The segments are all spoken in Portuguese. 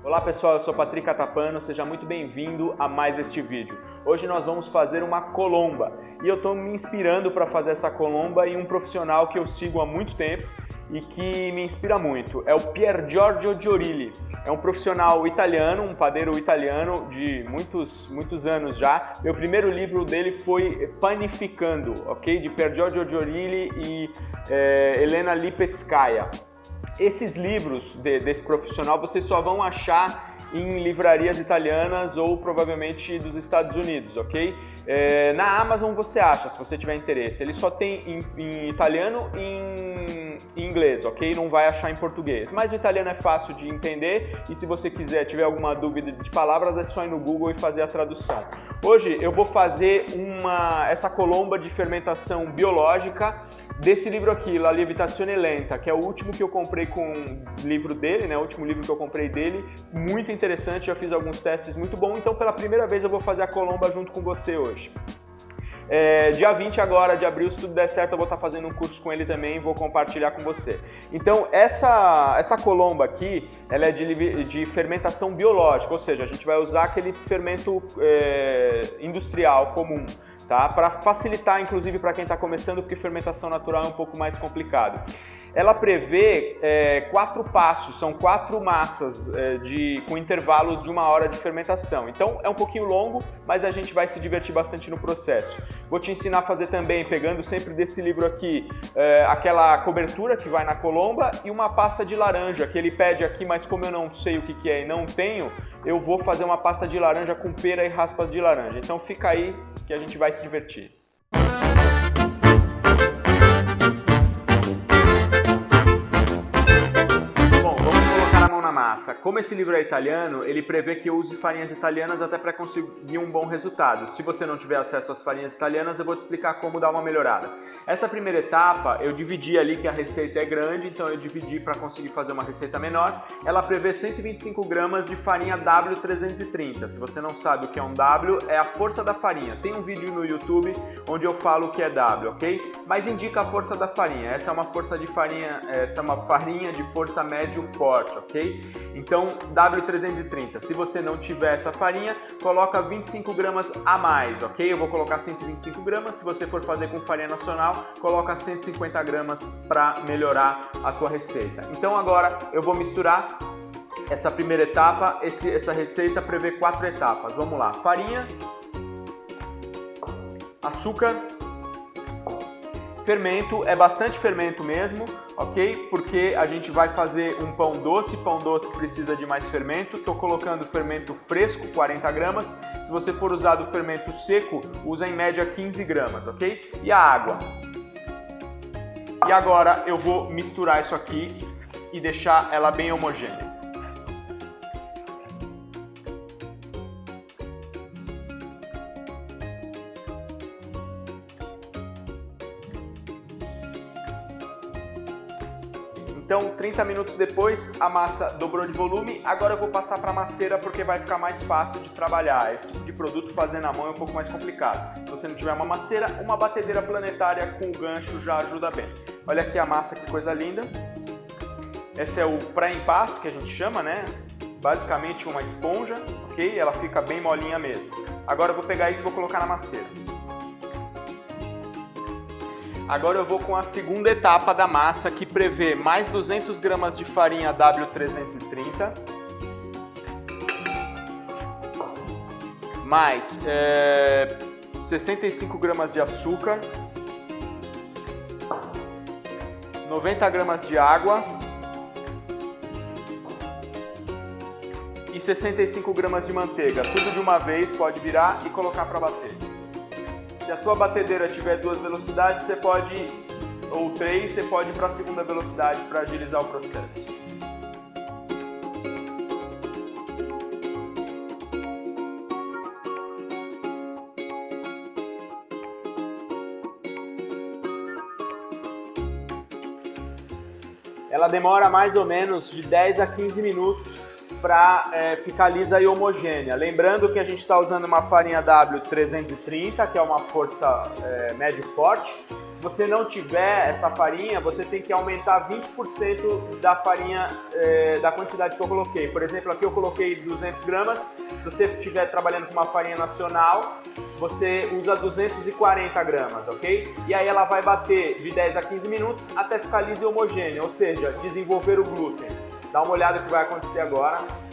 Olá pessoal, eu sou Patrick Catapano, seja muito bem-vindo a mais este vídeo. Hoje nós vamos fazer uma colomba e eu estou me inspirando para fazer essa colomba em um profissional que eu sigo há muito tempo e que me inspira muito. É o Pier Giorgio Giorilli. É um profissional italiano, um padeiro italiano de muitos anos já. Meu primeiro livro dele foi Panificando, ok? De Pier Giorgio Giorilli e Elena Lipetskaya. Esses livros desse profissional vocês só vão achar em livrarias italianas ou provavelmente dos Estados Unidos, ok? Na Amazon você acha, se você tiver interesse. Ele só tem em italiano e em inglês, ok? Não vai achar em português. Mas o italiano é fácil de entender e se você tiver alguma dúvida de palavras é só ir no Google e fazer a tradução. Hoje eu vou fazer essa colomba de fermentação biológica desse livro aqui, La Lievitazione Lenta, que é o último que eu comprei com o livro dele, né? O último livro que eu comprei dele, muito interessante, já fiz alguns testes muito bom, então pela primeira vez eu vou fazer a colomba junto com você hoje. Dia 20 agora de abril, se tudo der certo, eu vou estar fazendo um curso com ele também e vou compartilhar com você. Então essa colomba aqui, ela é de fermentação biológica, ou seja, a gente vai usar aquele fermento industrial comum, tá? Para facilitar, inclusive, para quem está começando, porque fermentação natural é um pouco mais complicado. Ela prevê 4 passos, são 4 massas com intervalos de 1 hora de fermentação. Então é um pouquinho longo, mas a gente vai se divertir bastante no processo. Vou te ensinar a fazer também, pegando sempre desse livro aqui, aquela cobertura que vai na colomba e uma pasta de laranja, que ele pede aqui, mas como eu não sei o que é e não tenho, eu vou fazer uma pasta de laranja com pera e raspas de laranja. Então fica aí que a gente vai se divertir. Massa. Como esse livro é italiano, ele prevê que eu use farinhas italianas até para conseguir um bom resultado. Se você não tiver acesso às farinhas italianas, eu vou te explicar como dar uma melhorada. Essa primeira etapa, eu dividi ali que a receita é grande, então eu dividi para conseguir fazer uma receita menor. Ela prevê 125 gramas de farinha W330. Se você não sabe o que é um W, é a força da farinha. Tem um vídeo no YouTube onde eu falo o que é W, ok? Mas indica a força da farinha. Essa é uma força de farinha, essa é uma farinha de força médio forte, ok? Então, W330. Se você não tiver essa farinha, coloca 25 gramas a mais, ok? Eu vou colocar 125 gramas. Se você for fazer com farinha nacional, coloca 150 gramas para melhorar a tua receita. Então agora eu vou misturar essa primeira etapa. Essa receita prevê 4 etapas. Vamos lá. Farinha, açúcar, fermento, é bastante fermento mesmo, ok? Porque a gente vai fazer um pão doce precisa de mais fermento. Estou colocando fermento fresco, 40 gramas. Se você for usar do fermento seco, usa em média 15 gramas, ok? E a água. E agora eu vou misturar isso aqui e deixar ela bem homogênea. Então, 30 minutos depois, a massa dobrou de volume. Agora eu vou passar para a masseira porque vai ficar mais fácil de trabalhar. Esse tipo de produto fazer na mão é um pouco mais complicado. Se você não tiver uma masseira, uma batedeira planetária com o gancho já ajuda bem. Olha aqui a massa, que coisa linda. Esse é o pré-impasto que a gente chama, né? Basicamente uma esponja, ok? Ela fica bem molinha mesmo. Agora eu vou pegar isso e vou colocar na masseira. Agora eu vou com a segunda etapa da massa, que prevê mais 200 gramas de farinha W330, mais 65 gramas de açúcar, 90 gramas de água e 65 gramas de manteiga. Tudo de uma vez, pode virar e colocar para bater. Se a tua batedeira tiver 2 velocidades, ou 3, você pode ir para a segunda velocidade para agilizar o processo. Ela demora mais ou menos de 10 a 15 minutos para ficar lisa e homogênea. Lembrando que a gente está usando uma farinha W330, que é uma força médio forte. Se você não tiver essa farinha, você tem que aumentar 20% da farinha, da quantidade que eu coloquei. Por exemplo, aqui eu coloquei 200 gramas. Se você estiver trabalhando com uma farinha nacional, você usa 240 gramas, ok? E aí ela vai bater de 10 a 15 minutos até ficar lisa e homogênea, ou seja, desenvolver o glúten. Dá uma olhada no que vai acontecer agora.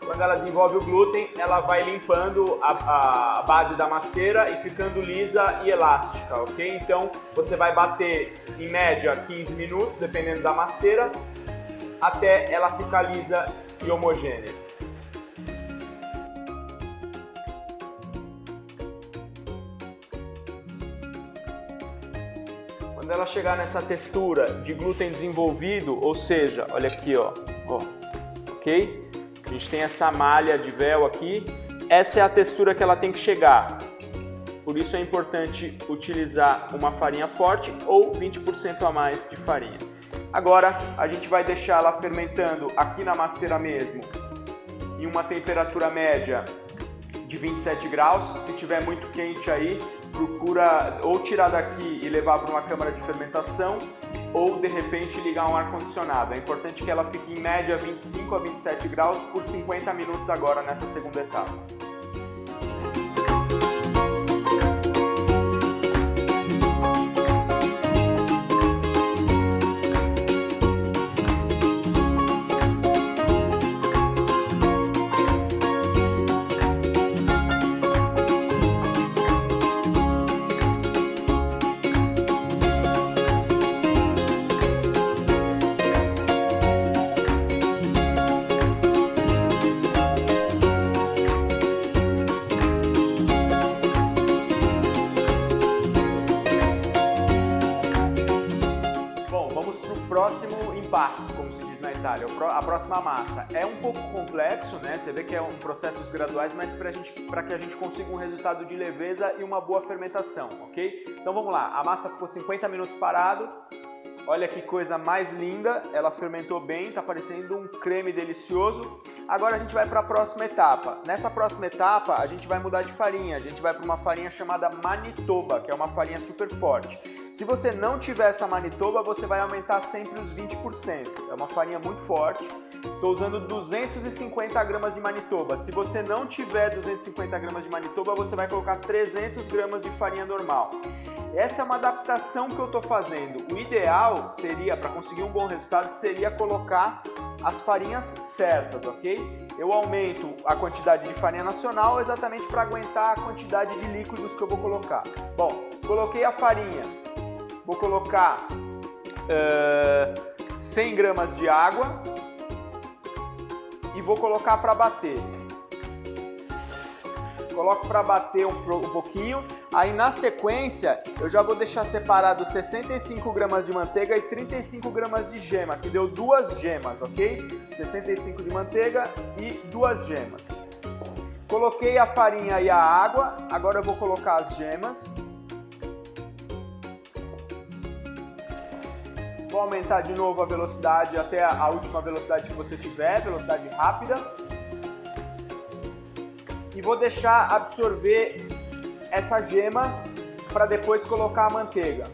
Quando ela desenvolve o glúten, ela vai limpando a base da maceira e ficando lisa e elástica, ok? Então, você vai bater, em média, 15 minutos, dependendo da maceira, até ela ficar lisa e homogênea. Quando ela chegar nessa textura de glúten desenvolvido, ou seja, olha aqui, ó, ok? A gente tem essa malha de véu aqui, essa é a textura que ela tem que chegar. Por isso é importante utilizar uma farinha forte ou 20% a mais de farinha. Agora a gente vai deixar ela fermentando aqui na maceira mesmo, em uma temperatura média de 27 graus. Se tiver muito quente aí, procura ou tirar daqui e levar para uma câmara de fermentação, ou de repente ligar um ar-condicionado. É importante que ela fique em média 25 a 27 graus por 50 minutos agora nessa segunda etapa. Próximo impasto, como se diz na Itália, a próxima massa. É um pouco complexo, né? Você vê que é um processos graduais, mas para que a gente consiga um resultado de leveza e uma boa fermentação, ok? Então vamos lá, a massa ficou 50 minutos parado. Olha que coisa mais linda, ela fermentou bem, tá parecendo um creme delicioso. Agora a gente vai para a próxima etapa. Nessa próxima etapa a gente vai mudar de farinha, a gente vai para uma farinha chamada Manitoba, que é uma farinha super forte. Se você não tiver essa Manitoba, você vai aumentar sempre os 20%. É uma farinha muito forte. Estou usando 250 gramas de Manitoba. Se você não tiver 250 gramas de Manitoba, você vai colocar 300 gramas de farinha normal. Essa é uma adaptação que eu estou fazendo. O ideal seria, para conseguir um bom resultado, seria colocar as farinhas certas, ok? Eu aumento a quantidade de farinha nacional exatamente para aguentar a quantidade de líquidos que eu vou colocar. Bom, coloquei a farinha, vou colocar 100 gramas de água e vou colocar para bater. Coloco para bater um pouquinho, aí na sequência eu já vou deixar separado 65 gramas de manteiga e 35 gramas de gema, que deu 2 gemas, ok? 65 de manteiga e 2 gemas. Coloquei a farinha e a água, agora eu vou colocar as gemas. Vou aumentar de novo a velocidade até a última velocidade que você tiver, velocidade rápida. E vou deixar absorver essa gema para depois colocar a manteiga.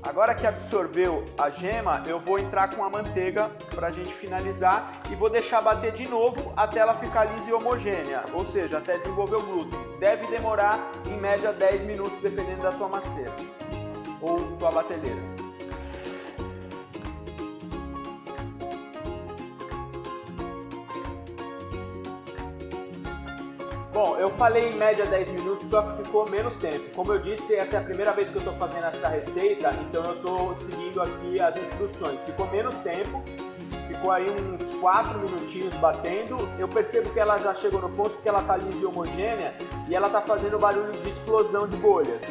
Agora que absorveu a gema, eu vou entrar com a manteiga para a gente finalizar e vou deixar bater de novo até ela ficar lisa e homogênea, ou seja, até desenvolver o glúten. Deve demorar em média 10 minutos, dependendo da tua maceira ou tua batedeira. Bom, eu falei em média 10 minutos, só que ficou menos tempo. Como eu disse, essa é a primeira vez que eu estou fazendo essa receita, então eu estou seguindo aqui as instruções. Ficou menos tempo, ficou aí uns 4 minutinhos batendo. Eu percebo que ela já chegou no ponto que ela está lisa e homogênea e ela está fazendo barulho de explosão de bolhas.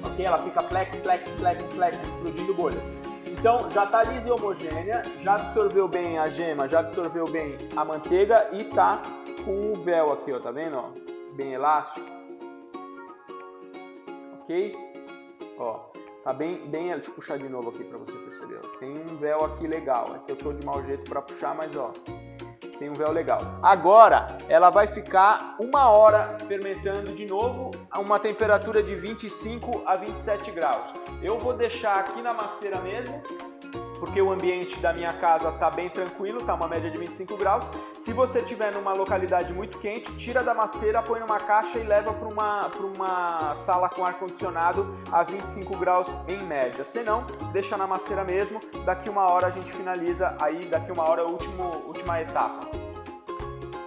Ok? Ela fica plec, plec, plec, plec, explodindo bolhas. Então já está lisa e homogênea, já absorveu bem a gema, já absorveu bem a manteiga e está com o véu aqui, ó, tá vendo? Ó? Bem elástico. ok? Ó, tá bem, deixa eu puxar de novo aqui para você perceber. Tem um véu aqui legal, aqui eu tô de mau jeito para puxar, mas ó, tem um véu legal. Agora, ela vai ficar 1 hora fermentando de novo a uma temperatura de 25 a 27 graus. Eu vou deixar aqui na maceira mesmo, porque o ambiente da minha casa tá bem tranquilo, tá uma média de 25 graus. Se você tiver numa localidade muito quente, tira da maceira, põe numa caixa e leva para uma sala com ar-condicionado a 25 graus em média. Se não, deixa na maceira mesmo, daqui 1 hora a gente finaliza, aí daqui 1 hora é a última etapa.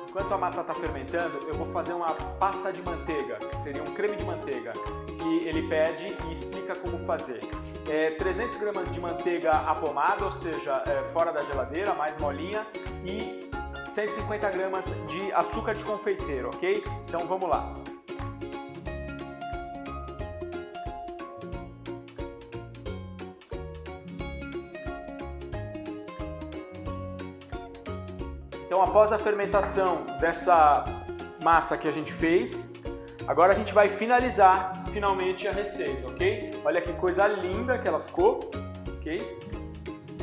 Enquanto a massa está fermentando, eu vou fazer uma pasta de manteiga, que seria um creme de manteiga, que ele pede e explica como fazer. 300 gramas de manteiga apomada, ou seja, fora da geladeira, mais molinha, e 150 gramas de açúcar de confeiteiro, ok? Então vamos lá. Então, após a fermentação dessa massa que a gente fez, agora a gente vai finalizar finalmente a receita, ok? Olha que coisa linda que ela ficou, ok?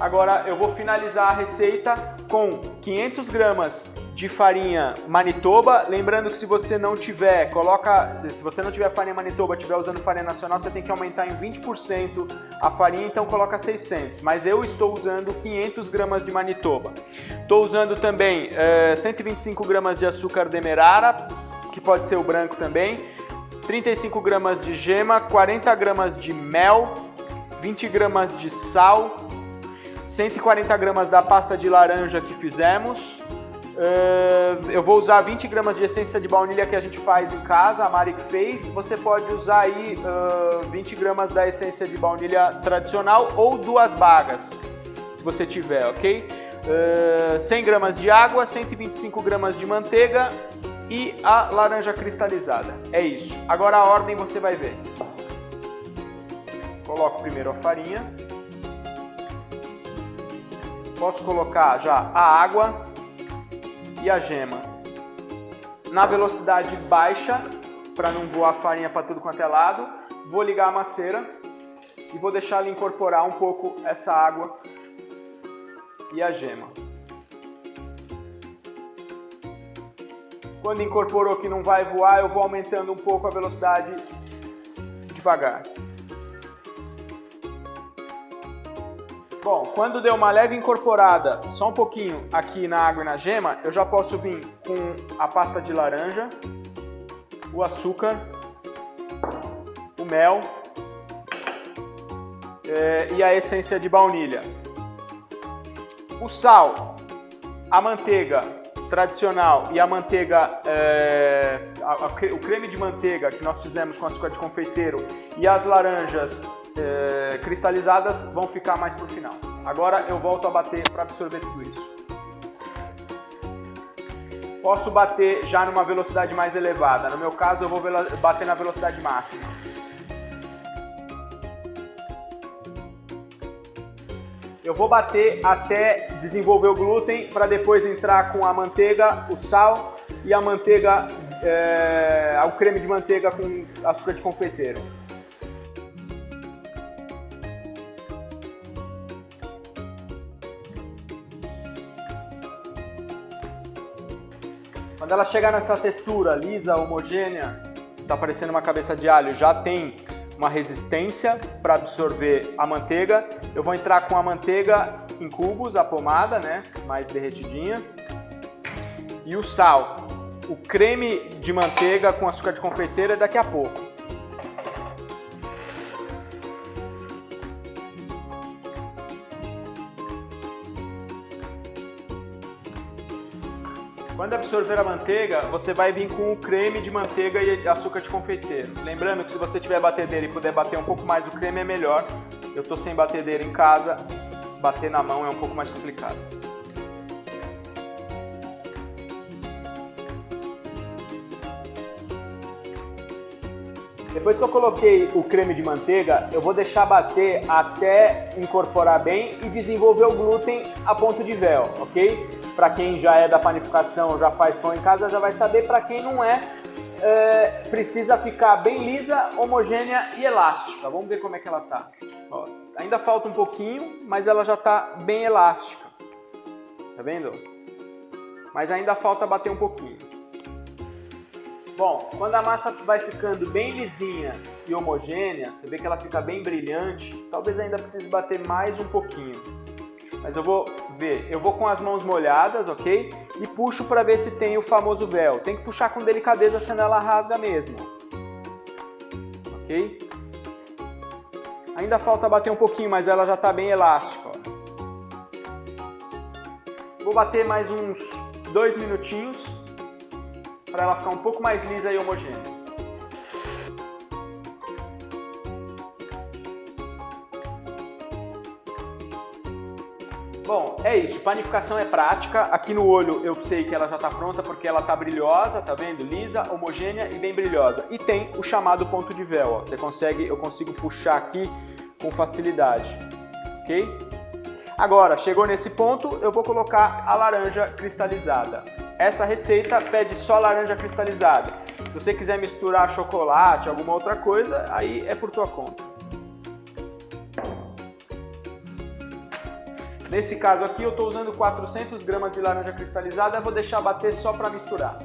Agora eu vou finalizar a receita com 500 gramas de farinha Manitoba. Lembrando que se você não tiver, se você não tiver farinha Manitoba, estiver usando farinha nacional, você tem que aumentar em 20% a farinha, então coloca 600. Mas eu estou usando 500 gramas de Manitoba. Estou usando também 125 gramas de açúcar demerara, que pode ser o branco também, 35 gramas de gema, 40 gramas de mel, 20 gramas de sal, 140 gramas da pasta de laranja que fizemos. Eu vou usar 20 gramas de essência de baunilha que a gente faz em casa, a Mari que fez. Você pode usar aí 20 gramas da essência de baunilha tradicional ou 2 bagas, se você tiver, ok? 100 gramas de água, 125 gramas de manteiga e a laranja cristalizada. É isso. Agora a ordem você vai ver. Coloco primeiro a farinha. Posso colocar já a água e a gema na velocidade baixa para não voar farinha para tudo quanto é lado. Vou ligar a maceira e vou deixar ela incorporar um pouco essa água e a gema. Quando incorporou que não vai voar, eu vou aumentando um pouco a velocidade devagar. Bom, quando deu uma leve incorporada, só um pouquinho aqui na água e na gema, eu já posso vir com a pasta de laranja, o açúcar, o mel e a essência de baunilha. O sal, a manteiga tradicional e a manteiga, o creme de manteiga que nós fizemos com açúcar de confeiteiro e as laranjas cristalizadas vão ficar mais para o final. Agora eu volto a bater para absorver tudo isso. Posso bater já numa velocidade mais elevada. No meu caso eu vou bater na velocidade máxima. Eu vou bater até desenvolver o glúten para depois entrar com a manteiga, o sal e a manteiga, o creme de manteiga com açúcar de confeiteiro. Quando ela chegar nessa textura lisa, homogênea, tá parecendo uma cabeça de alho, já tem uma resistência para absorver a manteiga. Eu vou entrar com a manteiga em cubos, a pomada, né, mais derretidinha, e o sal. O creme de manteiga com açúcar de confeiteiro é daqui a pouco. Quando absorver a manteiga, você vai vir com o creme de manteiga e açúcar de confeiteiro. Lembrando que se você tiver batedeira e puder bater um pouco mais o creme é melhor. Eu estou sem batedeira em casa, bater na mão é um pouco mais complicado. Depois que eu coloquei o creme de manteiga, eu vou deixar bater até incorporar bem e desenvolver o glúten a ponto de véu, ok? Para quem já é da panificação, já faz pão em casa, já vai saber. Para quem não é, precisa ficar bem lisa, homogênea e elástica. Vamos ver como é que ela tá. Ó, ainda falta um pouquinho, mas ela já tá bem elástica. Tá vendo? Mas ainda falta bater um pouquinho. Bom, quando a massa vai ficando bem lisinha e homogênea, você vê que ela fica bem brilhante, talvez ainda precise bater mais um pouquinho. Mas eu vou ver, eu vou com as mãos molhadas, ok? E puxo para ver se tem o famoso véu. Tem que puxar com delicadeza, senão ela rasga mesmo. Ok? Ainda falta bater um pouquinho, mas ela já está bem elástica. Ó. Vou bater mais uns 2 minutinhos para ela ficar um pouco mais lisa e homogênea. Bom, é isso, panificação é prática. Aqui no olho eu sei que ela já está pronta porque ela está brilhosa, tá vendo? Lisa, homogênea e bem brilhosa. E tem o chamado ponto de véu, ó. Eu consigo puxar aqui com facilidade, ok? Agora, chegou nesse ponto, eu vou colocar a laranja cristalizada. Essa receita pede só laranja cristalizada. Se você quiser misturar chocolate, alguma outra coisa, aí é por tua conta. Nesse caso aqui eu estou usando 400 gramas de laranja cristalizada, vou deixar bater só para misturar.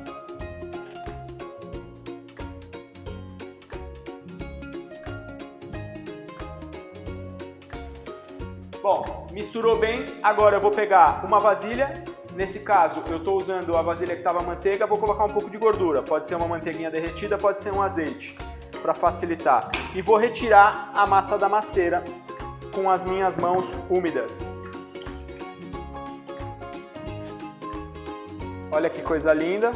Bom, misturou bem, agora eu vou pegar uma vasilha, nesse caso eu estou usando a vasilha que estava manteiga, vou colocar um pouco de gordura, pode ser uma manteiguinha derretida, pode ser um azeite, para facilitar. E vou retirar a massa da maceira com as minhas mãos úmidas. Olha que coisa linda.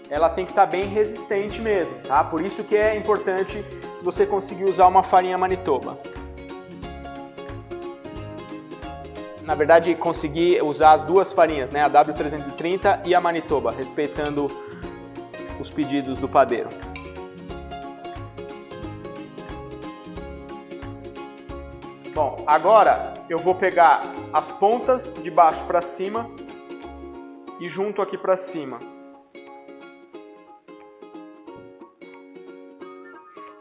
Ela tem que estar bem resistente mesmo, tá? Por isso que é importante se você conseguir usar uma farinha Manitoba. Na verdade, conseguir usar as duas farinhas, né? A W330 e a Manitoba, respeitando os pedidos do padeiro. Bom, agora eu vou pegar as pontas de baixo para cima e junto aqui para cima.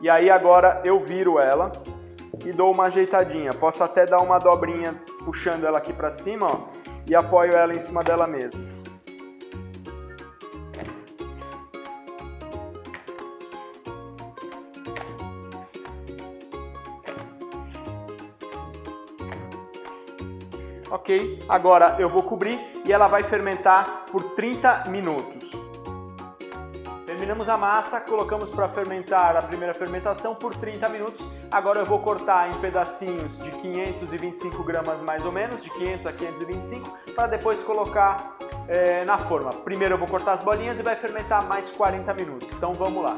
E aí agora eu viro ela e dou uma ajeitadinha. Posso até dar uma dobrinha puxando ela aqui para cima, ó, e apoio ela em cima dela mesma. Ok, agora eu vou cobrir e ela vai fermentar por 30 minutos. Terminamos a massa, colocamos para fermentar a primeira fermentação por 30 minutos. Agora eu vou cortar em pedacinhos de 525 gramas mais ou menos, de 500 a 525, para depois colocar na forma. Primeiro eu vou cortar as bolinhas e vai fermentar mais 40 minutos. Então vamos lá.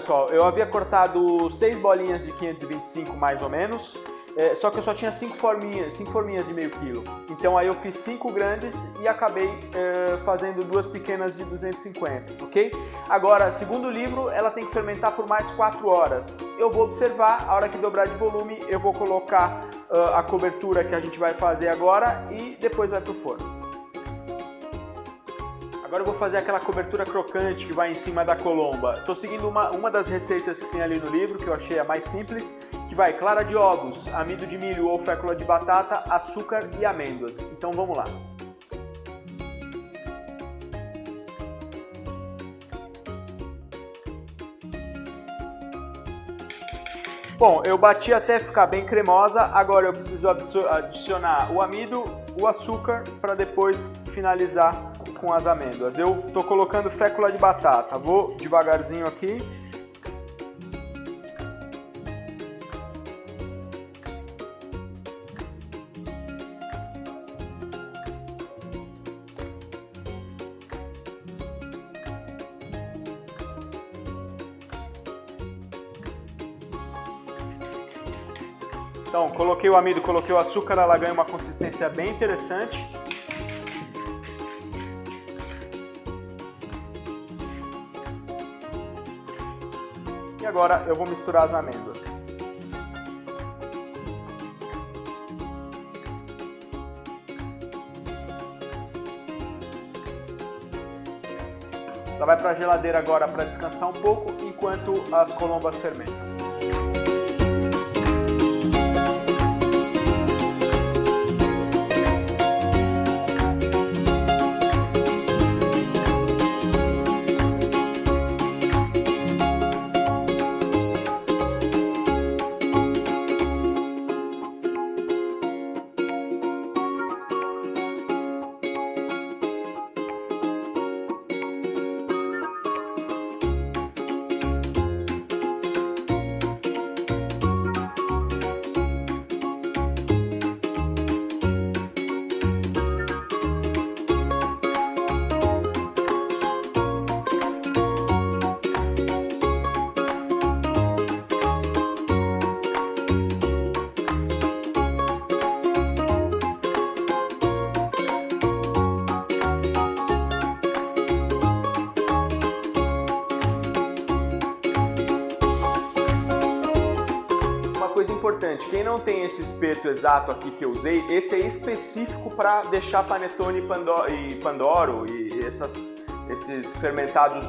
pessoal, eu havia cortado 6 bolinhas de 525 mais ou menos, só que eu só tinha 5 forminhas de meio quilo. Então aí eu fiz 5 grandes e acabei fazendo 2 pequenas de 250, ok? Agora, segundo o livro, ela tem que fermentar por mais 4 horas. Eu vou observar, a hora que dobrar de volume, eu vou colocar a cobertura que a gente vai fazer agora e depois vai pro forno. Agora eu vou fazer aquela cobertura crocante que vai em cima da colomba. Estou seguindo uma das receitas que tem ali no livro, que eu achei a mais simples, que vai clara de ovos, amido de milho ou fécula de batata, açúcar e amêndoas. Então vamos lá. Bom, eu bati até ficar bem cremosa, agora eu preciso adicionar o amido, o açúcar, para depois finalizar com as amêndoas. Eu estou colocando fécula de batata, vou devagarzinho aqui. Então, coloquei o amido, coloquei o açúcar, ela ganha uma consistência bem interessante. E agora eu vou misturar as amêndoas. Ela vai para a geladeira agora para descansar um pouco, enquanto as colombas fermentam. Importante, quem não tem esse espeto exato aqui que eu usei, esse é específico para deixar panetone e pandoro e esses fermentados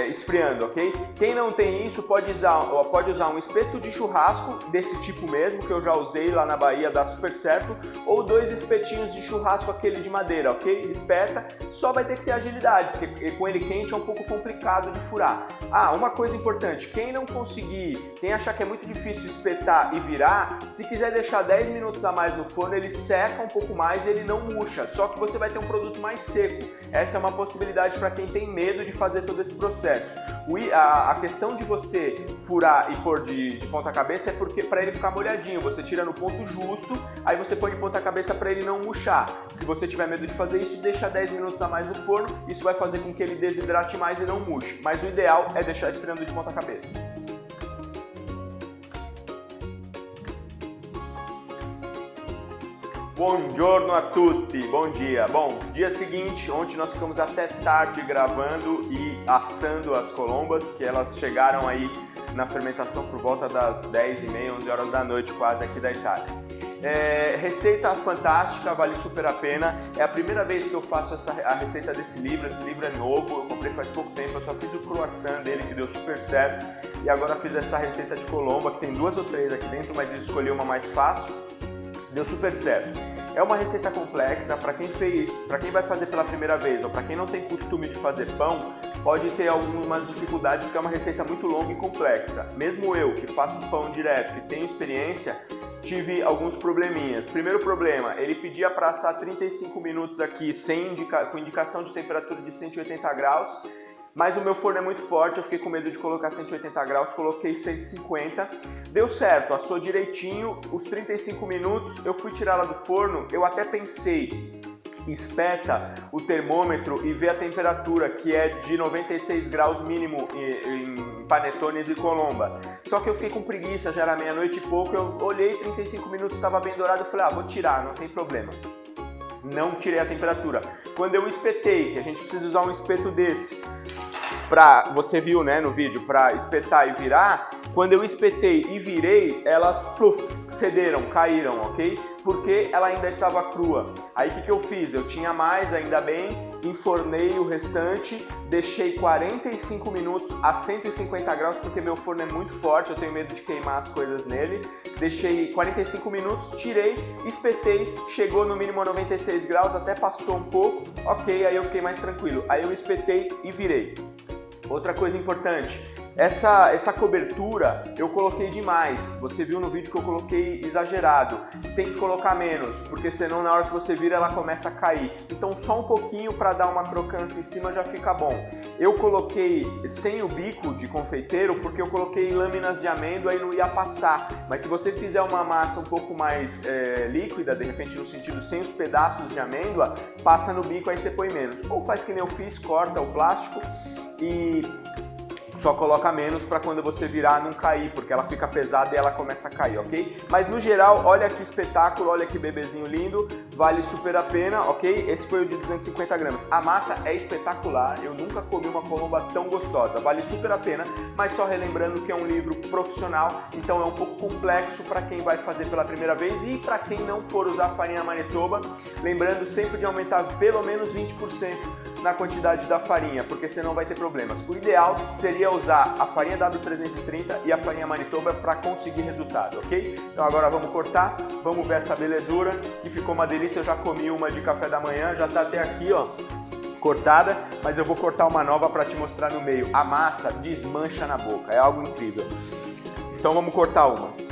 esfriando, ok? Quem não tem isso pode usar um espeto de churrasco desse tipo mesmo, que eu já usei lá na Bahia, dá super certo, ou 2 espetinhos de churrasco, aquele de madeira, ok? Espeta, só vai ter que ter agilidade, porque com ele quente é um pouco complicado de furar. Ah, uma coisa importante, quem não conseguir, quem achar que é muito difícil espetar e virar, se quiser deixar 10 minutos a mais no forno, ele seca um pouco mais e ele não murcha, só que você vai ter um produto mais seco. Essa é uma possibilidade para quem tem medo de fazer todo esse processo. A questão de você furar e pôr de ponta cabeça é porque para ele ficar molhadinho, você tira no ponto justo, aí você põe de ponta cabeça para ele não murchar. Se você tiver medo de fazer isso, deixa 10 minutos a mais no forno, isso vai fazer com que ele desidrate mais e não murche, mas o ideal é deixar esfriando de ponta cabeça. Buongiorno a tutti, bom dia. Bom, dia seguinte, ontem nós ficamos até tarde gravando e assando as colombas, que elas chegaram aí na fermentação por volta das 10h30, 11 horas da noite, quase aqui da Itália. Receita fantástica, vale super a pena. É a primeira vez que eu faço a receita desse livro. Esse livro é novo, eu comprei faz pouco tempo, eu só fiz o croissant dele que deu super certo. E agora fiz essa receita de colomba, que tem 2 ou 3 aqui dentro, mas eu escolhi uma mais fácil. Deu super certo. É uma receita complexa, para quem vai fazer pela primeira vez ou para quem não tem costume de fazer pão, pode ter algumas dificuldades porque é uma receita muito longa e complexa. Mesmo eu, que faço pão direto e tenho experiência, tive alguns probleminhas. Primeiro problema, ele pedia para assar 35 minutos aqui com indicação de temperatura de 180 graus, mas o meu forno é muito forte, eu fiquei com medo de colocar 180 graus, coloquei 150, deu certo, assou direitinho, os 35 minutos, eu fui tirar ela do forno, eu até pensei espeta o termômetro e vê a temperatura, que é de 96 graus mínimo em panetones e colomba. Só que eu fiquei com preguiça, já era meia-noite e pouco, eu olhei 35 minutos, estava bem dourado, eu falei, vou tirar, não tem problema. Não tirei a temperatura. Quando eu espetei, que a gente precisa usar um espeto desse, você viu, né, no vídeo, para espetar e virar, quando eu espetei e virei, elas cederam, caíram, ok? Porque ela ainda estava crua. Aí o que eu fiz? Eu tinha mais, ainda bem, enfornei o restante, deixei 45 minutos a 150 graus, porque meu forno é muito forte, eu tenho medo de queimar as coisas nele. Deixei 45 minutos, tirei, espetei, chegou no mínimo a 96 graus, até passou um pouco, ok, aí eu fiquei mais tranquilo. Aí eu espetei e virei. Outra coisa importante, essa cobertura eu coloquei demais, você viu no vídeo que eu coloquei exagerado, tem que colocar menos, porque senão na hora que você vira ela começa a cair. Então só um pouquinho para dar uma crocância em cima já fica bom. Eu coloquei sem o bico de confeiteiro porque eu coloquei lâminas de amêndoa e não ia passar, mas se você fizer uma massa um pouco mais líquida, de repente no sentido sem os pedaços de amêndoa, passa no bico, aí você põe menos. Ou faz que nem eu fiz, corta o plástico e só coloca menos para quando você virar não cair, porque ela fica pesada e ela começa a cair, ok? Mas no geral, olha que espetáculo, olha que bebezinho lindo, vale super a pena, ok? Esse foi o de 250 gramas. A massa é espetacular, eu nunca comi uma colomba tão gostosa, vale super a pena, mas só relembrando que é um livro profissional, então é um pouco complexo para quem vai fazer pela primeira vez e para quem não for usar farinha Manitoba, lembrando sempre de aumentar pelo menos 20% na quantidade da farinha, porque senão vai ter problemas. O ideal seria usar a farinha W330 e a farinha Manitoba para conseguir resultado, ok? Então agora vamos cortar, vamos ver essa belezura, que ficou uma delícia, eu já comi uma de café da manhã, já tá até aqui, ó, cortada, mas eu vou cortar uma nova para te mostrar no meio. A massa desmancha na boca, é algo incrível. Então vamos cortar uma.